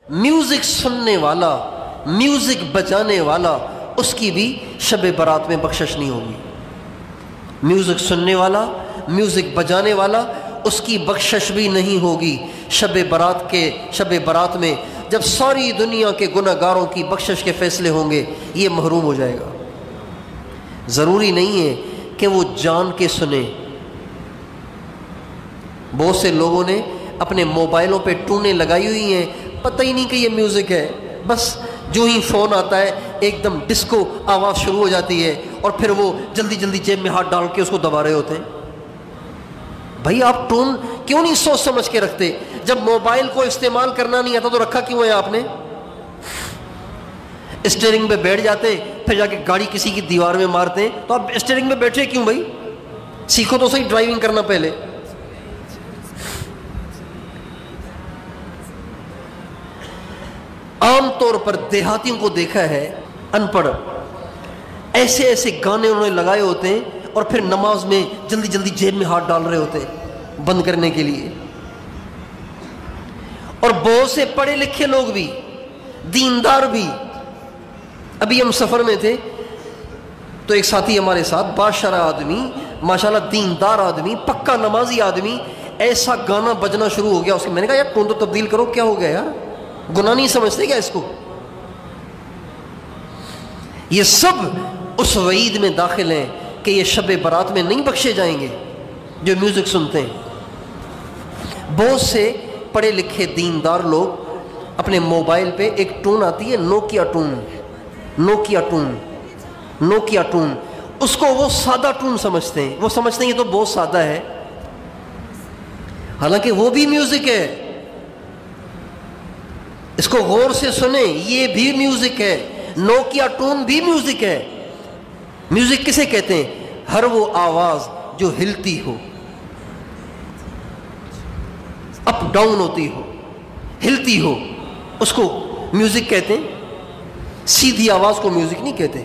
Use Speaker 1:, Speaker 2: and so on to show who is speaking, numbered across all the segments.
Speaker 1: Music سننے والا، music بجانے والا، اس کی بھی شب برات میں بخشش نہیں ہوگی۔ میوزک سننے والا، میوزک بجانے والا، اس کی بخشش بھی نہیں ہوگی شب برات میں جب ساری دنیا کے گناہ گاروں کی بخشش کے فیصلے ہوں گے، یہ محروم ہو جائے گا۔ ضروری نہیں ہے کہ وہ جان کے سنیں۔ بہت سے لوگوں نے اپنے موبائلوں پہ ٹونیں لگائی ہوئی ہیں، پتہ ہی نہیں کہ یہ میوزک ہے، بس جو ہی فون آتا ہے ایک دم ڈسکو آواز شروع ہو جاتی ہے اور پھر وہ جلدی جلدی جیب میں ہاتھ ڈال کے اس کو دبا رہے ہوتے ہیں۔ بھائی آپ ٹون کیوں نہیں سوچ سمجھ کے رکھتے؟ جب موبائل کو استعمال کرنا نہیں آتا تو رکھا کیوں ہے آپ نے؟ اسٹیئرنگ پہ بیٹھ جاتے پھر جا کے گاڑی کسی کی دیوار میں مارتے ہیں، تو آپ اسٹیئرنگ پہ بیٹھے کیوں بھائی؟ سیکھو تو صحیح ڈرائیونگ کرنا پہلے۔ عام طور پر دیہاتیوں کو دیکھا ہے ان پڑھ ایسے ایسے گانے انہوں نے لگائے ہوتے ہیں اور پھر نماز میں جلدی جلدی جیب میں ہاتھ ڈال رہے ہوتے ہیں بند کرنے کے لیے۔ اور بہت سے پڑھے لکھے لوگ بھی، دیندار بھی۔ ابھی ہم سفر میں تھے تو ایک ساتھی ہمارے ساتھ باشرہ آدمی، ماشاءاللہ دیندار آدمی، پکا نمازی آدمی، ایسا گانا بجنا شروع ہو گیا اس کے، میں نے کہا یار ٹون تو تبدیل کرو، کیا ہو گیا یار؟ گناہ نہیں سمجھتے کیا اس کو؟ یہ سب اس وعید میں داخل ہیں کہ یہ شب برات میں نہیں بخشے جائیں گے جو میوزک سنتے ہیں۔ بہت سے پڑھے لکھے دیندار لوگ اپنے موبائل پہ ایک ٹون آتی ہے نوکیا ٹون، اس کو وہ سادہ ٹون سمجھتے ہیں، وہ سمجھتے ہیں یہ تو بہت سادہ ہے، حالانکہ وہ بھی میوزک ہے۔ اس کو غور سے سنیں، یہ بھی میوزک ہے، نوکیا ٹون بھی میوزک ہے۔ میوزک کسے کہتے ہیں؟ ہر وہ آواز جو ہلتی ہو، اپ ڈاؤن ہوتی ہو، ہلتی ہو، اس کو میوزک کہتے ہیں۔ سیدھی آواز کو میوزک نہیں کہتے۔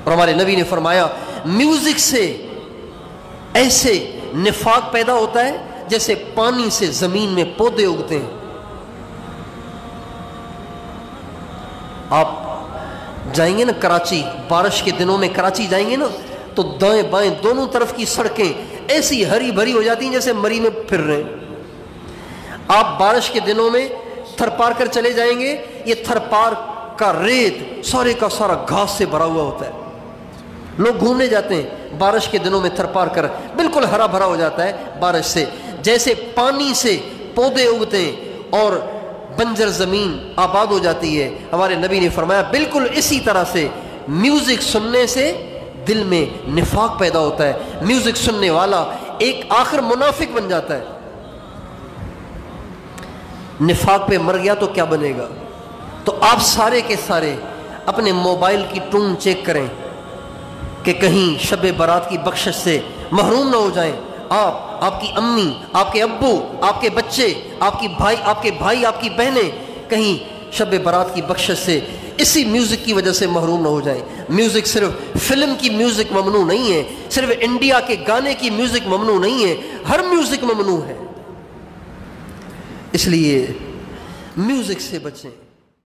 Speaker 1: اور ہمارے نبی نے فرمایا میوزک سے ایسے نفاق پیدا ہوتا ہے جیسے پانی سے زمین میں پودے اگتے ہیں۔ آپ جائیں گے نا کراچی، بارش کے دنوں میں کراچی جائیں گے نا تو دائیں بائیں دونوں طرف کی سڑکیں ایسی ہری بھری ہو جاتی ہیں جیسے مری میں پھر رہے ہیں۔ آپ بارش کے دنوں میں تھر پار کر چلے جائیں گے، یہ تھر پار کا ریت سارے کا سارا گھاس سے بھرا ہوا ہوتا ہے۔ لوگ گھومنے جاتے ہیں بارش کے دنوں میں تھر پار کر، بالکل ہرا بھرا ہو جاتا ہے بارش سے، جیسے پانی سے پودے اگتے ہیں اور بنجر زمین آباد ہو جاتی ہے۔ ہمارے نبی نے فرمایا بالکل اسی طرح سے میوزک سننے سے دل میں نفاق پیدا ہوتا ہے، میوزک سننے والا ایک آخر منافق بن جاتا ہے۔ نفاق پہ مر گیا تو کیا بنے گا؟ تو آپ سارے کے سارے اپنے موبائل کی ٹون چیک کریں کہ کہیں شب برات کی بخشش سے محروم نہ ہو جائیں۔ آپ کی امی، آپ کے ابو، آپ کے بچے، آپ کے بھائی، آپ کی بہنیں کہیں شب برات کی بخشش سے اسی میوزک کی وجہ سے محروم نہ ہو جائیں۔ میوزک صرف فلم کی میوزک ممنوع نہیں ہے، صرف انڈیا کے گانے کی میوزک ممنوع نہیں ہے، ہر میوزک ممنوع ہے۔ اس لیے میوزک سے بچیں۔